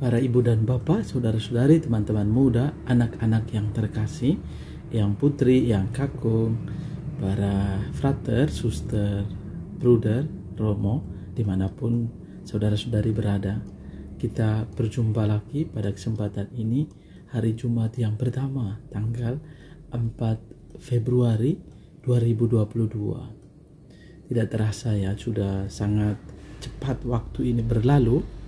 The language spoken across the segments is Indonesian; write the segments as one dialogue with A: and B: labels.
A: para ibu dan bapak, saudara-saudari, teman-teman muda, anak-anak yang terkasih, yang putri, yang kakung, para frater, suster, bruder, romo, dimanapun saudara-saudari berada. Kita berjumpa lagi pada kesempatan ini, hari Jumat yang pertama, tanggal 4 Februari 2022. Tidak terasa ya, sudah sangat cepat waktu ini berlalu.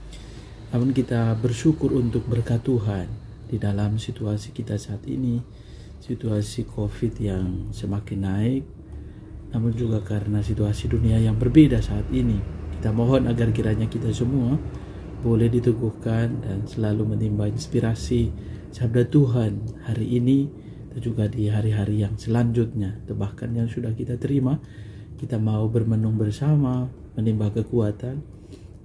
A: Namun kita bersyukur untuk berkat Tuhan di dalam situasi kita saat ini, situasi COVID yang semakin naik, namun juga karena situasi dunia yang berbeda saat ini. Kita mohon agar kiranya kita semua boleh diteguhkan dan selalu menimba inspirasi sabda Tuhan hari ini dan juga di hari-hari yang selanjutnya, atau bahkan yang sudah kita terima. Kita mau bermenung bersama, menimba kekuatan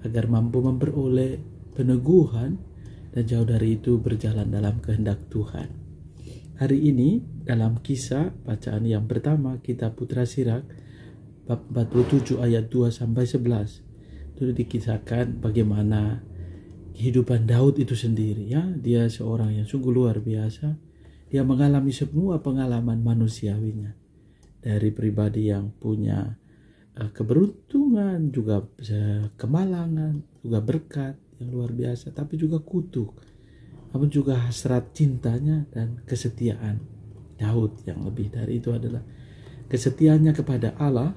A: agar mampu memperoleh peneguhan dan jauh dari itu berjalan dalam kehendak Tuhan. Hari ini dalam Kisah bacaan yang pertama, kitab Putra Sirak bab 47 ayat 2 sampai 11. Itu dikisahkan bagaimana kehidupan Daud itu sendiri ya. Dia seorang yang sungguh luar biasa. Dia mengalami semua pengalaman manusiawinya. Dari pribadi yang punya keberuntungan, juga kemalangan, juga berkat yang luar biasa, tapi juga kutuk, namun juga hasrat cintanya dan kesetiaan Daud. Yang lebih dari itu adalah kesetiaannya kepada Allah,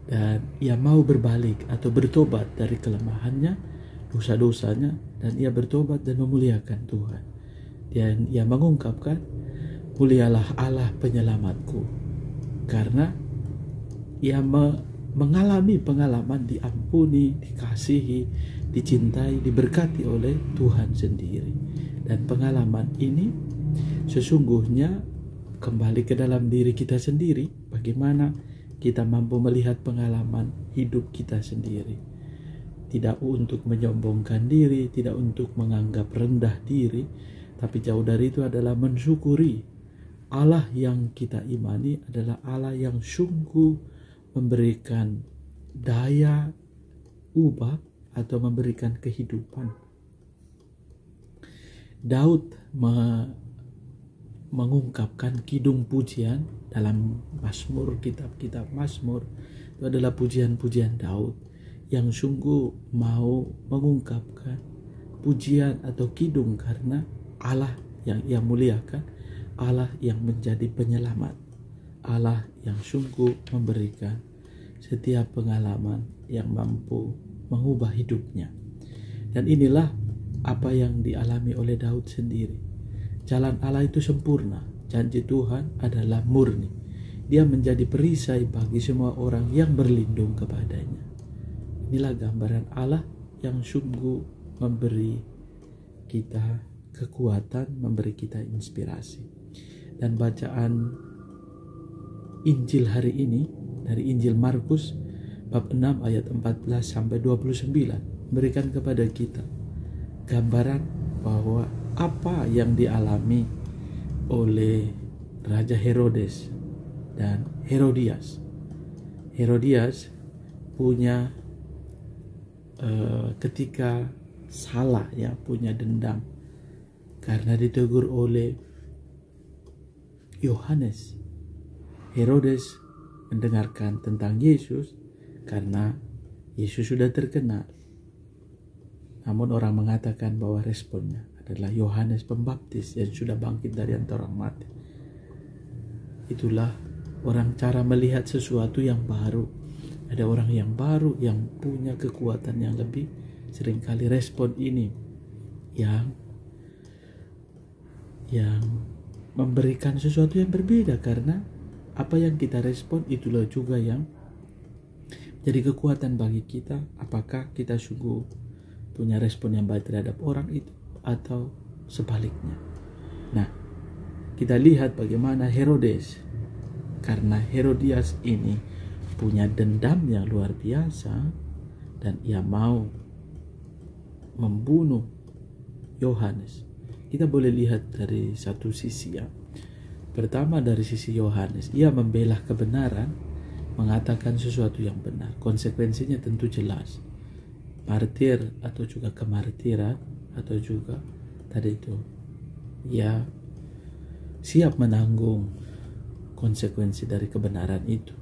A: dan ia mau berbalik atau bertobat dari kelemahannya, dosa-dosanya, dan ia bertobat dan memuliakan Tuhan. Dan ia mengungkapkan, mulialah Allah penyelamatku, karena ia mengalami pengalaman diampuni, dikasihi, dicintai, diberkati oleh Tuhan sendiri. Dan pengalaman ini sesungguhnya kembali ke dalam diri kita sendiri. Bagaimana kita mampu melihat pengalaman hidup kita sendiri. Tidak untuk menyombongkan diri, tidak untuk menganggap rendah diri, tapi jauh dari itu adalah mensyukuri Allah yang kita imani adalah Allah yang sungguh memberikan daya ubah atau memberikan kehidupan. Daud mengungkapkan kidung pujian dalam Mazmur, kitab-kitab Mazmur. Itu adalah pujian-pujian Daud yang sungguh mau mengungkapkan pujian atau kidung karena Allah yang ia muliakan, Allah yang menjadi penyelamat, Allah yang sungguh memberikan setiap pengalaman yang mampu mengubah hidupnya. Dan inilah apa yang dialami oleh Daud sendiri. Jalan Allah itu sempurna, janji Tuhan adalah murni. Dia menjadi perisai bagi semua orang yang berlindung kepadanya. Inilah gambaran Allah yang sungguh memberi kita kekuatan, memberi kita inspirasi. Dan bacaan Injil hari ini dari Injil Markus bab 6 ayat 14 sampai 29 memberikan kepada kita gambaran bahwa apa yang dialami oleh Raja Herodes dan Herodias. Herodias punya ketika salah ya, punya dendam karena ditegur oleh Yohanes. Herodes mendengarkan tentang Yesus karena Yesus sudah terkenal. Namun orang mengatakan bahwa responnya adalah Yohanes Pembaptis yang sudah bangkit dari antara orang mati. Itulah orang cara melihat sesuatu yang baru. Ada orang yang baru yang punya kekuatan yang lebih. Seringkali respon ini yang memberikan sesuatu yang berbeda, karena apa yang kita respon itulah juga yang jadi kekuatan bagi kita. Apakah kita sungguh punya respon yang baik terhadap orang itu atau sebaliknya. Nah, kita lihat bagaimana Herodes, karena Herodias ini punya dendam yang luar biasa dan ia mau membunuh Yohanes. Kita boleh lihat dari satu sisi ya. Pertama dari sisi Yohanes, ia membela kebenaran, mengatakan sesuatu yang benar. Konsekuensinya tentu jelas. Martir atau juga kemartiran atau juga tadi itu ia siap menanggung konsekuensi dari kebenaran itu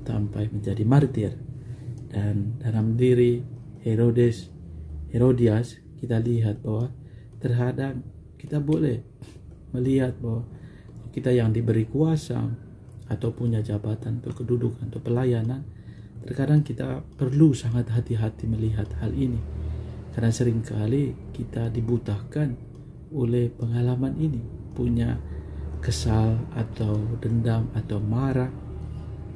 A: sampai menjadi martir. Dan dalam diri Herodias kita lihat bahwa terkadang kita boleh melihat bahwa kita yang diberi kuasa atau punya jabatan atau kedudukan atau pelayanan, terkadang kita perlu sangat hati-hati melihat hal ini, karena seringkali kita dibutakan oleh pengalaman ini, punya kesal atau dendam atau marah,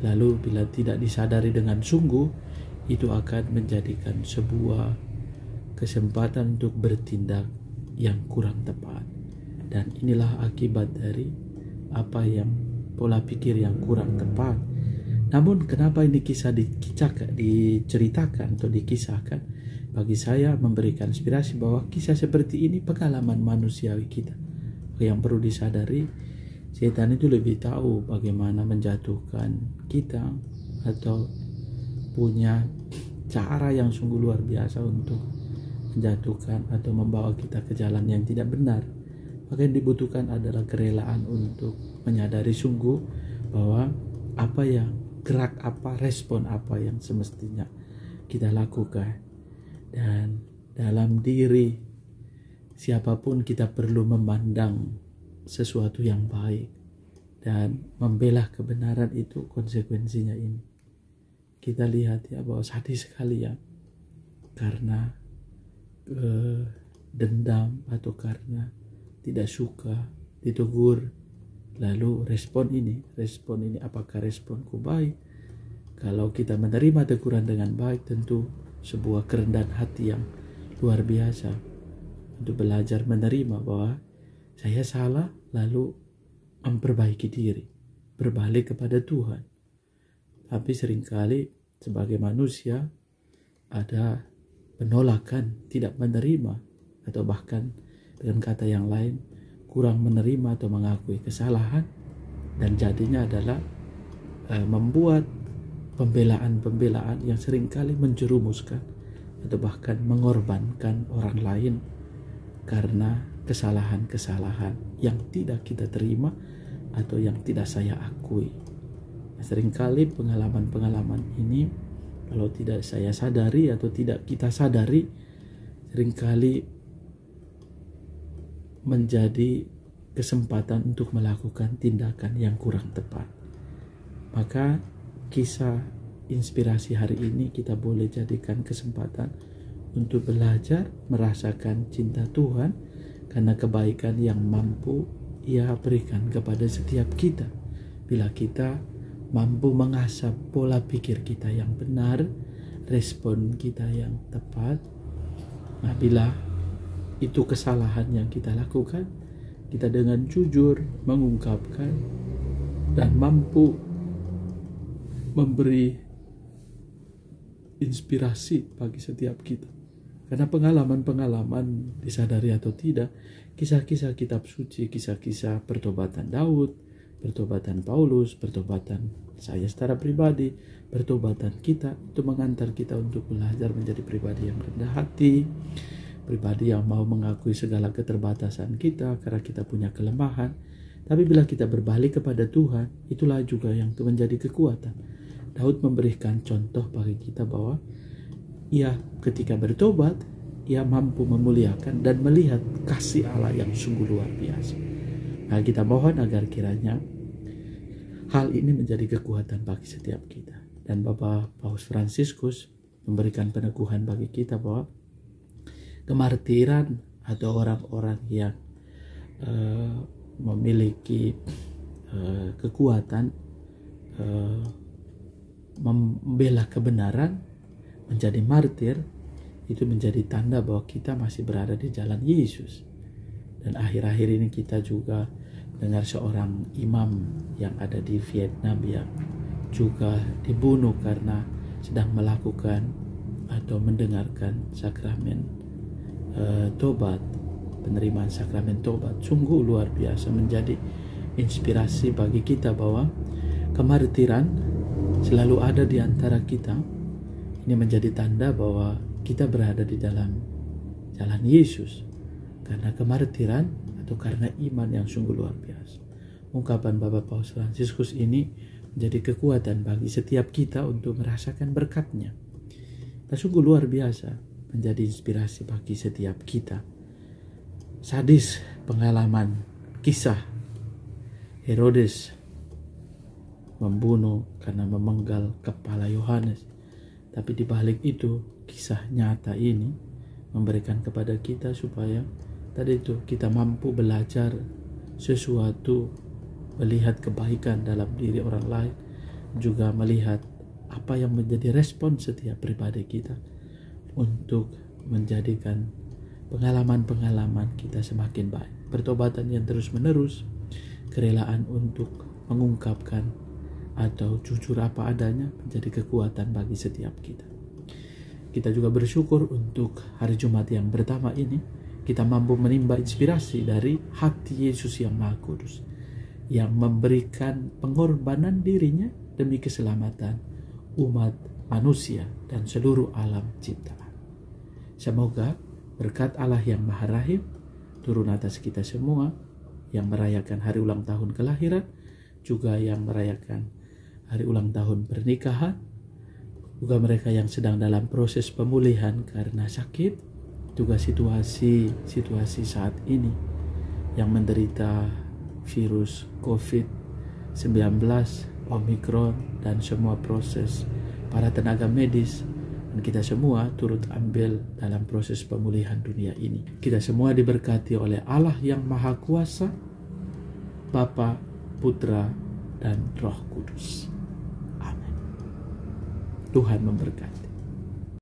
A: lalu bila tidak disadari dengan sungguh, itu akan menjadikan sebuah kesempatan untuk bertindak yang kurang tepat. Dan inilah akibat dari apa yang pola pikir yang kurang tepat. Namun kenapa ini kisah diceritakan atau dikisahkan? Bagi saya memberikan inspirasi bahwa kisah seperti ini pengalaman manusiawi kita. Yang perlu disadari, setan itu lebih tahu bagaimana menjatuhkan kita atau punya cara yang sungguh luar biasa untuk menjatuhkan atau membawa kita ke jalan yang tidak benar. Maka yang dibutuhkan adalah kerelaan untuk menyadari sungguh bahwa apa yang gerak apa, respon apa yang semestinya kita lakukan. Dan dalam diri siapapun kita perlu memandang sesuatu yang baik dan membela kebenaran, itu konsekuensinya ini. Kita lihat ya bahwa sadis sekali ya, karena dendam atau karena tidak suka ditegur, lalu respon ini apakah responku baik? Kalau kita menerima teguran dengan baik, tentu sebuah kerendahan hati yang luar biasa untuk belajar menerima bahwa saya salah, lalu memperbaiki diri, berbalik kepada Tuhan. Tapi seringkali sebagai manusia ada penolakan, tidak menerima, atau bahkan dengan kata yang lain kurang menerima atau mengakui kesalahan, dan jadinya adalah membuat pembelaan-pembelaan yang seringkali menjerumuskan atau bahkan mengorbankan orang lain karena kesalahan-kesalahan yang tidak kita terima atau yang tidak saya akui. Seringkali pengalaman-pengalaman ini kalau tidak saya sadari atau tidak kita sadari, seringkali menjadi kesempatan untuk melakukan tindakan yang kurang tepat. Maka kisah inspirasi hari ini kita boleh jadikan kesempatan untuk belajar merasakan cinta Tuhan karena kebaikan yang mampu Ia berikan kepada setiap kita. Bila kita mampu mengasah pola pikir kita yang benar, respon kita yang tepat. Nah, bila itu kesalahan yang kita lakukan, kita dengan jujur mengungkapkan dan mampu memberi inspirasi bagi setiap kita. Karena pengalaman-pengalaman disadari atau tidak, kisah-kisah kitab suci, kisah-kisah pertobatan Daud, pertobatan Paulus, pertobatan saya secara pribadi, pertobatan kita, itu mengantar kita untuk belajar menjadi pribadi yang rendah hati, pribadi yang mau mengakui segala keterbatasan kita karena kita punya kelemahan. Tapi bila kita berbalik kepada Tuhan, itulah juga yang menjadi kekuatan. Daud memberikan contoh bagi kita bahwa ia ketika bertobat, ia mampu memuliakan dan melihat kasih Allah yang sungguh luar biasa. Nah, kita mohon agar kiranya hal ini menjadi kekuatan bagi setiap kita. Dan Bapak Paus Fransiskus memberikan peneguhan bagi kita bahwa kemartiran atau orang-orang yang memiliki kekuatan membela kebenaran, menjadi martir, itu menjadi tanda bahwa kita masih berada di jalan Yesus. Dan akhir-akhir ini kita juga dengar seorang imam yang ada di Vietnam yang juga dibunuh karena sedang melakukan atau mendengarkan sakramen tobat, penerimaan sakramen tobat. Sungguh luar biasa, menjadi inspirasi bagi kita bahwa kemartiran selalu ada di antara kita. Ini menjadi tanda bahwa kita berada di dalam jalan Yesus, karena kemartiran atau karena iman yang sungguh luar biasa. Ungkapan Bapak Paus Fransiskus ini menjadi kekuatan bagi setiap kita untuk merasakan berkat-Nya. Dan sungguh luar biasa, menjadi inspirasi bagi setiap kita. Sadis pengalaman kisah Herodes membunuh karena memenggal kepala Yohanes. Tapi di balik itu, kisah nyata ini memberikan kepada kita supaya tadi itu kita mampu belajar sesuatu, melihat kebaikan dalam diri orang lain, juga melihat apa yang menjadi respon setiap pribadi kita untuk menjadikan pengalaman-pengalaman kita semakin baik. Pertobatan yang terus-menerus, kerelaan untuk mengungkapkan atau jujur apa adanya menjadi kekuatan bagi setiap kita. Kita juga bersyukur untuk hari Jumat yang pertama ini, kita mampu menimba inspirasi dari hati Yesus yang Maha Kudus, yang memberikan pengorbanan dirinya demi keselamatan umat manusia dan seluruh alam ciptaan. Semoga berkat Allah yang Maha Rahim turun atas kita semua yang merayakan hari ulang tahun kelahiran, juga yang merayakan hari ulang tahun pernikahan, juga mereka yang sedang dalam proses pemulihan karena sakit, juga situasi saat ini yang menderita virus COVID-19, Omikron, dan semua proses para tenaga medis. Dan kita semua turut ambil dalam proses pemulihan dunia ini. Kita semua diberkati oleh Allah yang Maha Kuasa, Bapa, Putra, dan Roh Kudus. Amin. Tuhan memberkati.